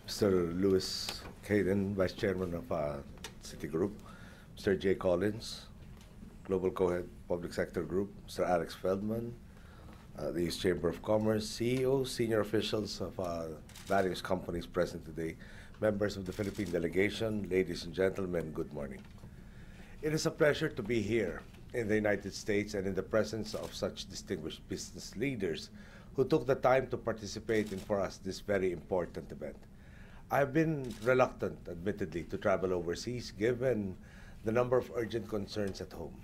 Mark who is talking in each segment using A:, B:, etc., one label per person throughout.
A: Mr. Louis Caden, Vice Chairman of Citigroup, Mr. Jay Collins, Global Co-Head Public Sector Group, Mr. Alex Feldman, the East Chamber of Commerce, CEOs, senior officials of various companies present today, members of the Philippine delegation, ladies and gentlemen, good morning. It is a pleasure to be here in the United States and in the presence of such distinguished business leaders who took the time to participate in, for us, this very important event. I've been reluctant, admittedly, to travel overseas given the number of urgent concerns at home.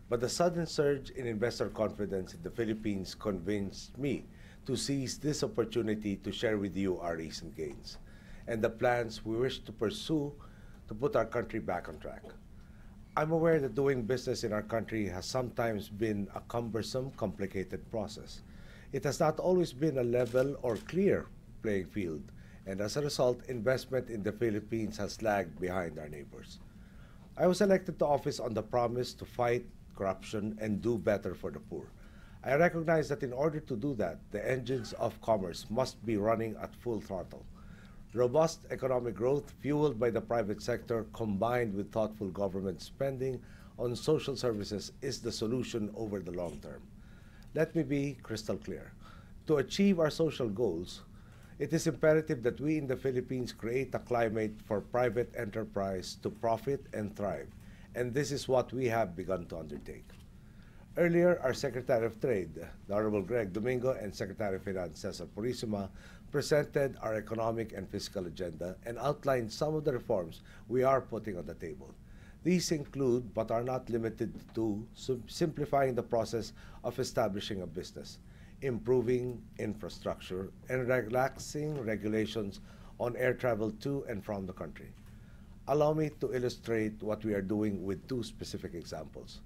A: But the sudden surge in investor confidence in the Philippines convinced me to seize this opportunity to share with you our recent gains and the plans we wish to pursue to put our country back on track. I'm aware that doing business in our country has sometimes been a cumbersome, complicated process. It has not always been a level or clear playing field, and as a result, investment in the Philippines has lagged behind our neighbors. I was elected to office on the promise to fight corruption and do better for the poor. I recognize that in order to do that, the engines of commerce must be running at full throttle. Robust economic growth fueled by the private sector combined with thoughtful government spending on social services is the solution over the long term. Let me be crystal clear. To achieve our social goals, it is imperative that we in the Philippines create a climate for private enterprise to profit and thrive, and this is what we have begun to undertake. Earlier, our Secretary of Trade, the Honorable Greg Domingo, and Secretary of Finance, Cesar Purisima, presented our economic and fiscal agenda and outlined some of the reforms we are putting on the table. These include, but are not limited to, simplifying the process of establishing a business, improving infrastructure, and relaxing regulations on air travel to and from the country. Allow me to illustrate what we are doing with two specific examples.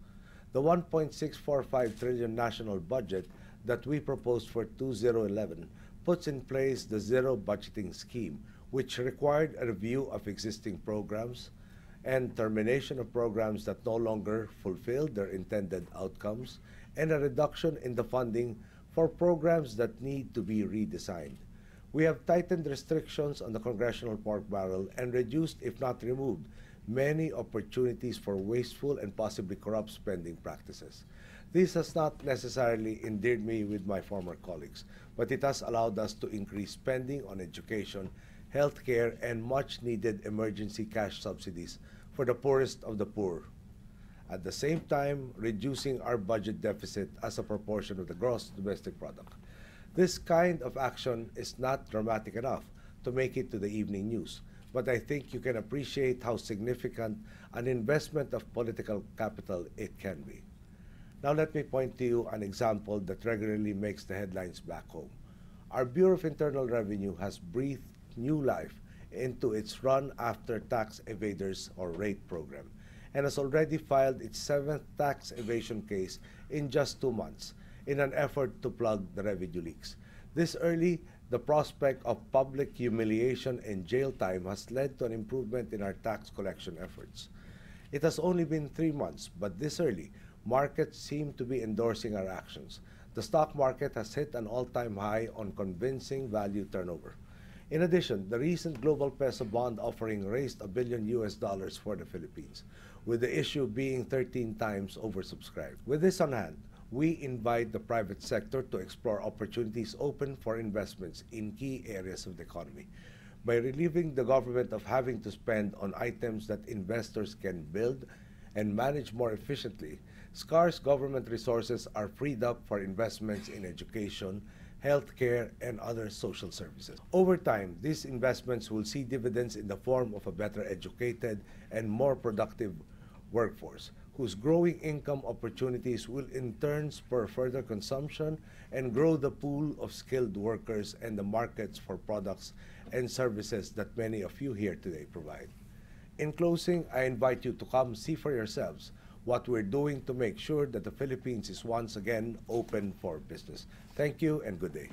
A: The 1.645 trillion national budget that we proposed for 2011 puts in place the zero budgeting scheme, which required a review of existing programs and termination of programs that no longer fulfilled their intended outcomes, and a reduction in the funding for programs that need to be redesigned. We have tightened restrictions on the congressional pork barrel and reduced, if not removed, many opportunities for wasteful and possibly corrupt spending practices. This has not necessarily endeared me with my former colleagues, but it has allowed us to increase spending on education, healthcare, and much-needed emergency cash subsidies for the poorest of the poor. At the same time, reducing our budget deficit as a proportion of the gross domestic product. This kind of action is not dramatic enough to make it to the evening news, but I think you can appreciate how significant an investment of political capital it can be. Now let me point to you an example that regularly makes the headlines back home. Our Bureau of Internal Revenue has breathed new life into its Run After Tax Evaders or RATE program and has already filed its 7th tax evasion case in just 2 months in an effort to plug the revenue leaks. This early, the prospect of public humiliation and jail time has led to an improvement in our tax collection efforts. It has only been 3 months, but this early, markets seem to be endorsing our actions. The stock market has hit an all-time high on convincing value turnover. In addition, the recent global peso bond offering raised $1 billion for the Philippines, with the issue being 13 times oversubscribed. With this on hand, we invite the private sector to explore opportunities open for investments in key areas of the economy. By relieving the government of having to spend on items that investors can build and manage more efficiently, scarce government resources are freed up for investments in education, healthcare, and other social services. Over time, these investments will see dividends in the form of a better educated and more productive workforce, whose growing income opportunities will in turn spur further consumption and grow the pool of skilled workers and the markets for products and services that many of you here today provide. In closing, I invite you to come see for yourselves what we're doing to make sure that the Philippines is once again open for business. Thank you and good day.